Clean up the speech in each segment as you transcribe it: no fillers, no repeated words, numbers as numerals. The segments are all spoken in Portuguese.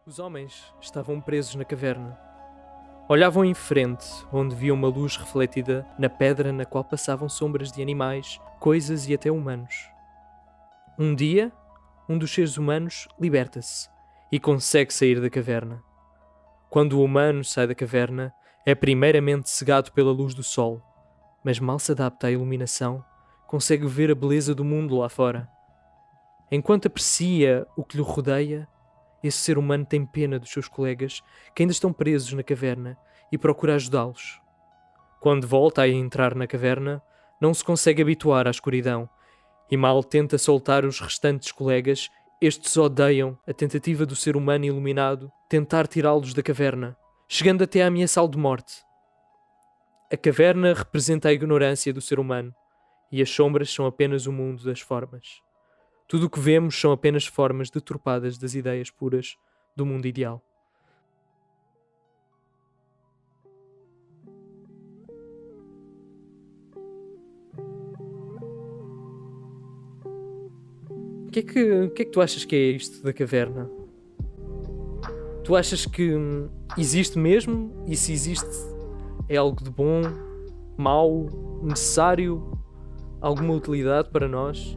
Os homens estavam presos na caverna. Olhavam em frente, onde viam uma luz refletida na pedra na qual passavam sombras de animais, coisas e até humanos. Um dia, um dos seres humanos liberta-se e consegue sair da caverna. Quando o humano sai da caverna, é primeiramente cegado pela luz do sol, mas mal se adapta à iluminação, consegue ver a beleza do mundo lá fora. Enquanto aprecia o que lhe rodeia, esse ser humano tem pena dos seus colegas que ainda estão presos na caverna e procura ajudá-los. Quando volta a entrar na caverna, não se consegue habituar à escuridão e mal tenta soltar os restantes colegas, estes odeiam a tentativa do ser humano iluminado tentar tirá-los da caverna, chegando até a ameaçá-lo de morte. A caverna representa a ignorância do ser humano e as sombras são apenas o mundo das formas. Tudo o que vemos são apenas formas deturpadas das ideias puras do mundo ideal. O que é que tu achas que é isto da caverna? Tu achas que existe mesmo? E se existe, é algo de bom, mau, necessário, alguma utilidade para nós?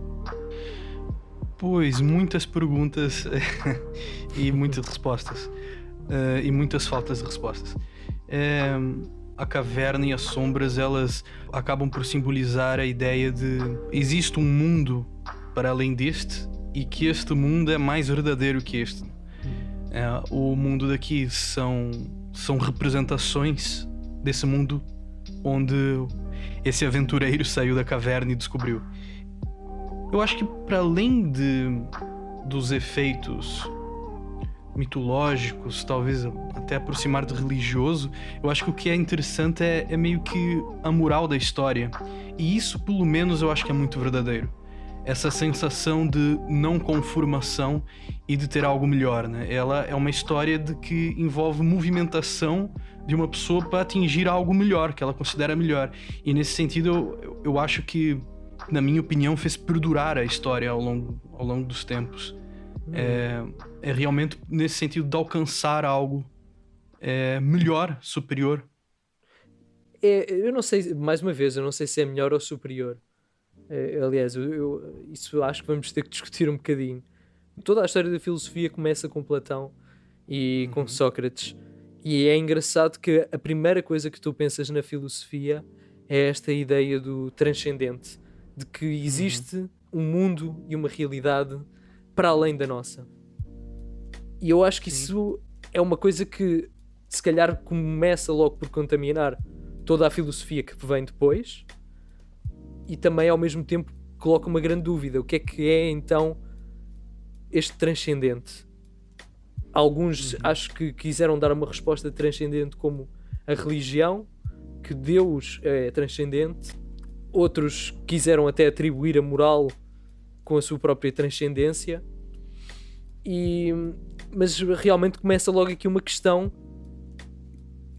Pois, muitas perguntas e muitas respostas. E muitas faltas de respostas. A caverna e as sombras, elas acabam por simbolizar a ideia de existe um mundo para além deste e que este mundo é mais verdadeiro que este. O mundo daqui são representações desse mundo onde esse aventureiro saiu da caverna e descobriu. Eu acho que para além dos efeitos mitológicos, talvez até aproximar de religioso, eu acho que o que é interessante é meio que a moral da história. E isso, pelo menos, eu acho que é muito verdadeiro. Essa sensação de não conformação e de ter algo melhor, né? Ela é uma história de que envolve movimentação de uma pessoa para atingir algo melhor, que ela considera melhor. E nesse sentido, eu acho que, na minha opinião, fez perdurar a história ao longo dos tempos. É realmente nesse sentido de alcançar algo melhor, superior. Eu não sei, mais uma vez, eu não sei se é melhor ou superior. Aliás, isso eu acho que vamos ter que discutir um bocadinho. Toda a história da filosofia começa com Platão e com Sócrates. E é engraçado que a primeira coisa que tu pensas na filosofia é esta ideia do transcendente, de que existe um mundo e uma realidade para além da nossa. E eu acho que isso é uma coisa que se calhar começa logo por contaminar toda a filosofia que vem depois e também ao mesmo tempo coloca uma grande dúvida. O que é então este transcendente? Alguns acho que quiseram dar uma resposta transcendente como a religião, que Deus é transcendente. Outros quiseram até atribuir a moral com a sua própria transcendência. Mas realmente começa logo aqui uma questão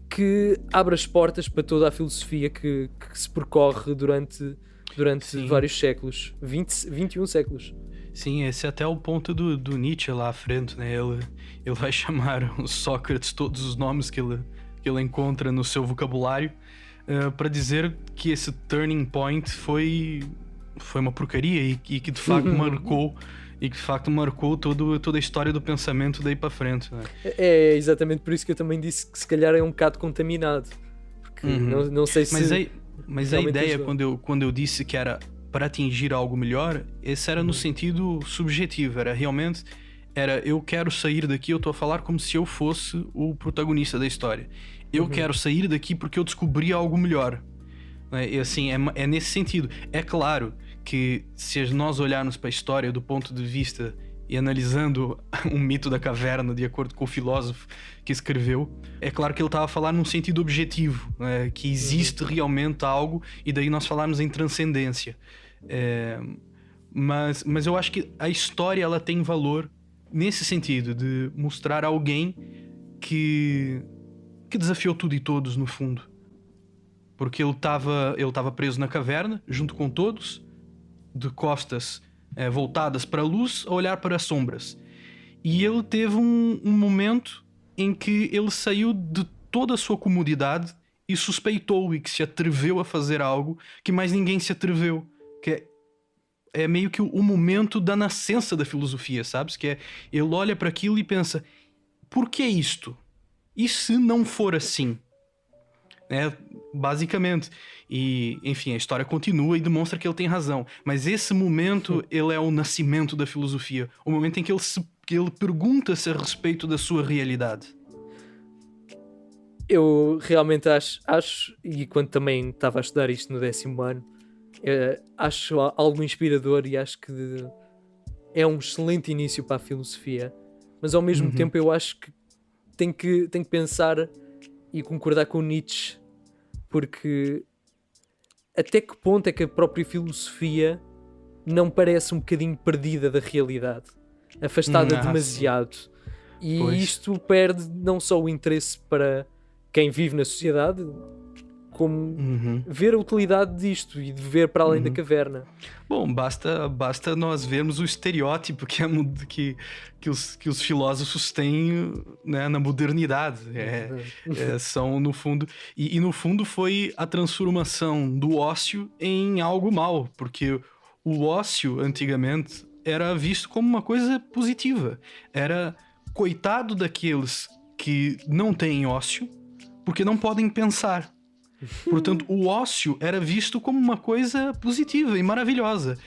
que abre as portas para toda a filosofia que se percorre durante vários séculos, 21 séculos. Sim, esse é até o ponto do Nietzsche lá à frente, né? Ele vai chamar o Sócrates todos os nomes que ele encontra no seu vocabulário para dizer que esse turning point foi uma porcaria e que de facto marcou toda a história do pensamento daí para frente, né? É exatamente por isso que eu também disse que se calhar é um bocado contaminado, porque não sei se... Mas a ideia, quando eu disse que era para atingir algo melhor, esse era no sentido subjetivo, eu quero sair daqui, eu estou a falar como se eu fosse o protagonista da história. Eu quero sair daqui porque eu descobri algo melhor. E assim, é nesse sentido. É claro que se nós olharmos para a história do ponto de vista e analisando o mito da caverna de acordo com o filósofo que escreveu, é claro que ele estava a falar num sentido objetivo, né? Que existe realmente algo, e daí nós falarmos em transcendência. Mas eu acho que a história ela tem valor nesse sentido de mostrar alguém que desafiou tudo e todos no fundo, porque ele estava preso na caverna junto com todos, de costas voltadas para a luz, a olhar para as sombras. E ele teve um momento em que ele saiu de toda a sua comodidade e suspeitou e que se atreveu a fazer algo que mais ninguém se atreveu. Que é meio que o momento da nascença da filosofia, sabes? Que é, ele olha para aquilo e pensa, por que isto? E se não for assim? Basicamente. E, enfim, a história continua e demonstra que ele tem razão. Mas esse momento, ele é o nascimento da filosofia. O momento em que ele pergunta-se a respeito da sua realidade. Eu realmente acho, e quando também estava a estudar isto no 10º ano, acho algo inspirador e acho que é um excelente início para a filosofia. Mas ao mesmo tempo eu acho que tem que pensar e concordar com Nietzsche, porque até que ponto é que a própria filosofia não parece um bocadinho perdida da realidade, afastada demasiado. Sim. E pois. Isto perde não só o interesse para quem vive na sociedade, como ver a utilidade disto e de ver para além da caverna. Bom, basta nós vermos o estereótipo que os filósofos têm, né, na modernidade. São, no fundo... E no fundo foi a transformação do ócio em algo mau, porque o ócio, antigamente, era visto como uma coisa positiva. Era coitado daqueles que não têm ócio, porque não podem pensar. Portanto, o ócio era visto como uma coisa positiva e maravilhosa.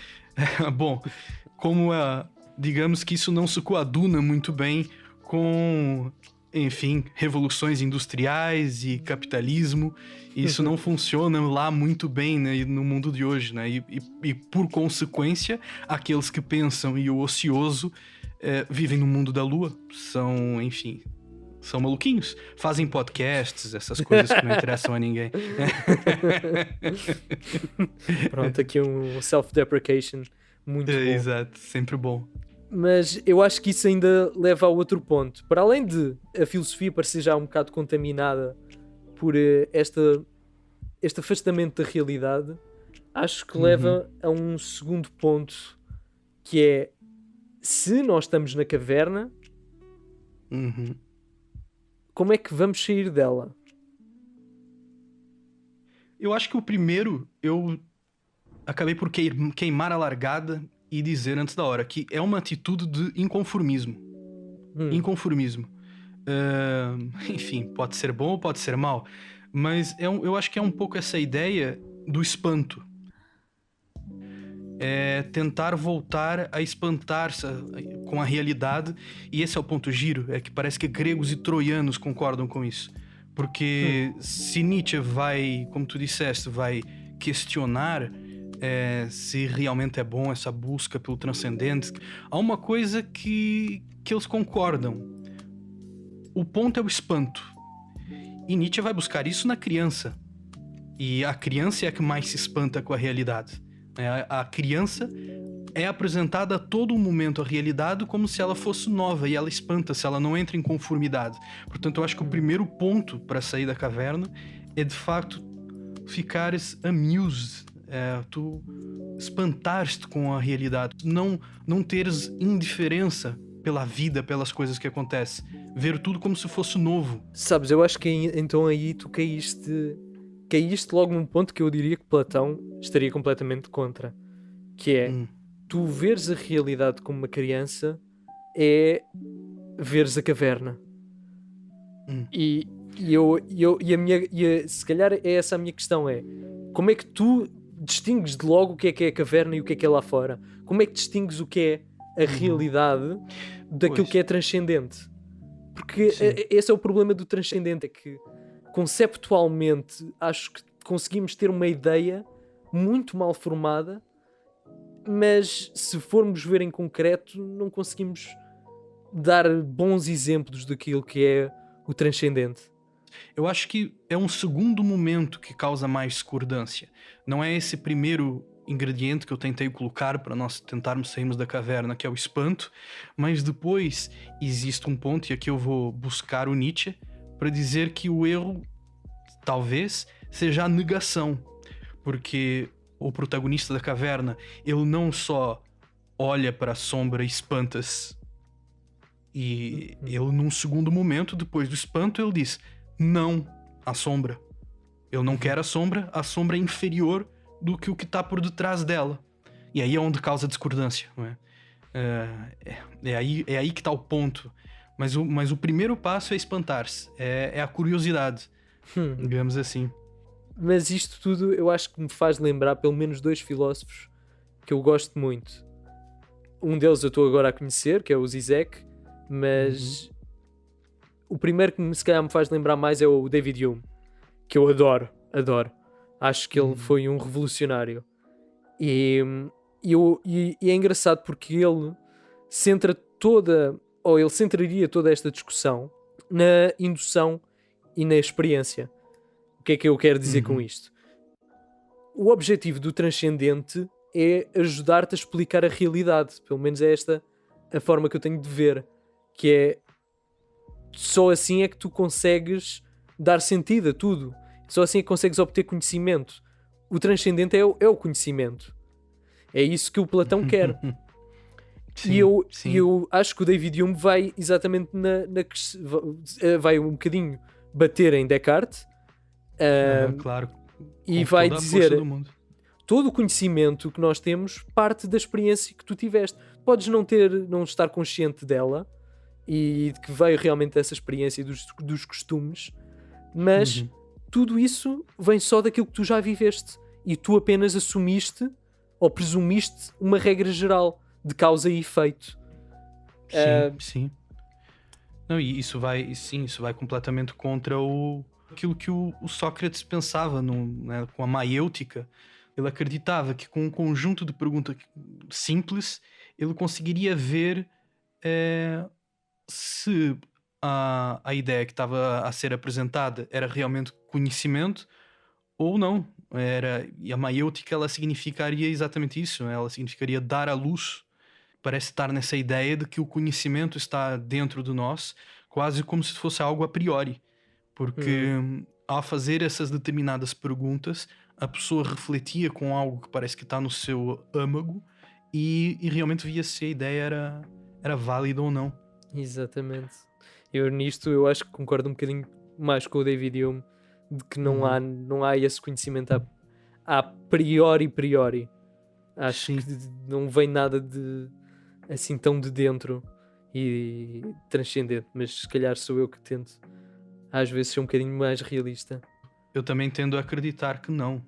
Bom, digamos que isso não se coaduna muito bem com, enfim, revoluções industriais e capitalismo. Isso não funciona lá muito bem, né, no mundo de hoje, né? E por consequência, aqueles que pensam e o ocioso vivem no mundo da lua. São, enfim... São maluquinhos, fazem podcasts, essas coisas que não interessam a ninguém. Pronto, aqui um self-deprecation muito bom. Exato, sempre bom. Mas eu acho que isso ainda leva a outro ponto. Para além de a filosofia parecer já um bocado contaminada por este afastamento da realidade, acho que leva a um segundo ponto, que é, se nós estamos na caverna... Como é que vamos sair dela? Eu acho que o primeiro, eu acabei por queimar a largada e dizer antes da hora que é uma atitude de inconformismo. Inconformismo. Enfim, pode ser bom ou pode ser mau, mas eu acho que é um pouco essa ideia do espanto. É tentar voltar a espantar-se com a realidade, e esse é o ponto giro, é que parece que gregos e troianos concordam com isso, porque se Nietzsche vai, como tu disseste, vai questionar se realmente é bom essa busca pelo transcendente, há uma coisa que eles concordam: o ponto é o espanto, e Nietzsche vai buscar isso na criança, e a criança é a que mais se espanta com a realidade. A criança é apresentada a todo momento a realidade como se ela fosse nova, e ela espanta se ela não entra em conformidade. Portanto, eu acho que o primeiro ponto para sair da caverna é, de facto, ficares amused, tu espantares-te com a realidade, não teres indiferença pela vida, pelas coisas que acontecem, ver tudo como se fosse novo. Sabes, eu acho que então aí tu caíste logo num ponto que eu diria que Platão estaria completamente contra, que é tu veres a realidade como uma criança é veres a caverna. E se calhar é essa a minha questão, é como é que tu distingues de logo o que é a caverna e o que é lá fora? Como é que distingues o que é a realidade daquilo que é transcendente? Porque esse é o problema do transcendente, é que conceptualmente acho que conseguimos ter uma ideia muito mal formada, mas se formos ver em concreto não conseguimos dar bons exemplos daquilo que é o transcendente. Eu acho que é um segundo momento que causa mais discordância. Não é esse primeiro ingrediente que eu tentei colocar para nós tentarmos sairmos da caverna, que é o espanto, mas depois existe um ponto, e aqui eu vou buscar o Nietzsche, para dizer que o erro, talvez, seja a negação. Porque o protagonista da caverna, ele não só olha para a sombra e espanta-se, E ele, num segundo momento, depois do espanto, ele diz: não, a sombra. Eu não quero a sombra é inferior do que o que está por detrás dela. E aí é onde causa discordância, não é? É aí que está o ponto. Mas o primeiro passo é espantar-se, é a curiosidade, digamos assim. Mas isto tudo eu acho que me faz lembrar pelo menos 2 filósofos que eu gosto muito. Um deles eu estou agora a conhecer, que é o Zizek, mas o primeiro que se calhar me faz lembrar mais é o David Hume, que eu adoro. Acho que ele foi um revolucionário. E é engraçado porque ele ele centraria toda esta discussão na indução e na experiência. O que é que eu quero dizer com isto? O objetivo do transcendente é ajudar-te a explicar a realidade. Pelo menos é esta a forma que eu tenho de ver. Que é só assim é que tu consegues dar sentido a tudo. Só assim é que consegues obter conhecimento. O transcendente é o conhecimento. É isso que o Platão quer. Sim, e eu acho que o David Hume vai exatamente vai um bocadinho bater em Descartes. Claro. E Com vai toda a dizer: força do mundo. todo o conhecimento que nós temos parte da experiência que tu tiveste. Podes não estar consciente dela e de que veio realmente dessa experiência e dos costumes, mas tudo isso vem só daquilo que tu já viveste e tu apenas assumiste ou presumiste uma regra geral de causa e efeito. Sim. Não, e isso vai completamente contra aquilo que o Sócrates pensava né, com a maiêutica. Ele acreditava que com um conjunto de perguntas simples ele conseguiria ver se a ideia que estava a ser apresentada era realmente conhecimento ou não. E a maiêutica, ela significaria exatamente isso. Ela significaria dar à luz. Parece estar nessa ideia de que o conhecimento está dentro de nós, quase como se fosse algo a priori. Porque ao fazer essas determinadas perguntas, a pessoa refletia com algo que parece que está no seu âmago e realmente via se a ideia era válida ou não. Exatamente. Eu acho que concordo um bocadinho mais com o David Hume de que não há esse conhecimento a priori. Acho que não vem nada de assim tão de dentro e transcendente, mas se calhar sou eu que tento às vezes ser um bocadinho mais realista. Eu também tendo a acreditar que não.